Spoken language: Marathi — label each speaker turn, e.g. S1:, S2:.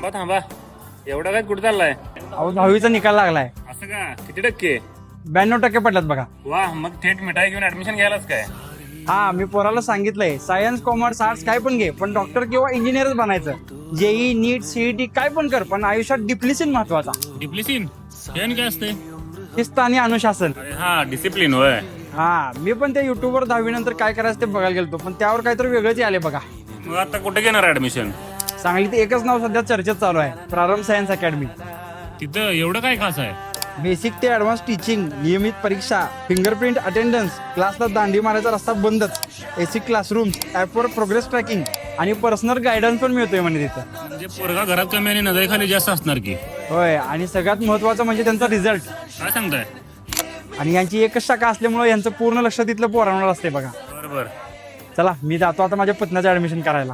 S1: थांबा थांबा, एवढा काय कुठं चाललाय?
S2: अहो 10वीचा निकाल लागलाय.
S1: असं का? किती टक्के?
S2: 92% पडल्यात बघा.
S1: वा, मग थेट मिठाई घेऊन ऍडमिशन घ्यायलाच काय?
S2: हा, मी पोराला सांगितलंय सायन्स कॉमर्स आर्ट्स काय पण घे, पण डॉक्टर किंवा इंजिनियरच बनायचं. जेई नीट सीईटी काय पण कर, पण आयुष्यात डिप्लिसिन महत्वाचा.
S1: डिप्लिसिन हे काय असते?
S2: शिस्त आणि अनुशासन.
S1: हा, डिसिप्लिन होय.
S2: हा, मी पण त्या युट्यूबवर 10वी नंतर काय करायचं ते बघायला गेलतो, पण त्यावर काहीतरी वेगळंच आले बघा.
S1: मग आता कुठे घेणार ऍडमिशन?
S2: सांगलीत एकच नाव सध्या चर्चेत चालू आहे, प्रारंभ सायन्स अकॅडमी.
S1: तिथं एवढं काय खास आहे?
S2: बेसिक ते ऍडव्हान्स टीचिंग, नियमित परीक्षा, फिंगरप्रिंट अटेंडन्स, क्लासला दांडी मारायचा रस्ता बंदच, एसी क्लासरूम, ऍपवर प्रोग्रेस ट्रॅकिंग आणि पर्सनल गायडन्स पण मिळतोय म्हणे तिथं.
S1: म्हणजे पोरगा घरात कमी आणि नजरेखाली जास्त असणार की?
S2: होय, आणि सगळ्यात महत्वाचं म्हणजे त्यांचा रिझल्ट.
S1: काय सांगताय?
S2: आणि यांची एकच शाखा असल्यामुळे यांचं पूर्ण लक्ष तिथलं पोरांवर असते बघा.
S1: बरोबर.
S2: चला, मी जातो आता माझ्या पत्नाचं ऍडमिशन करायला.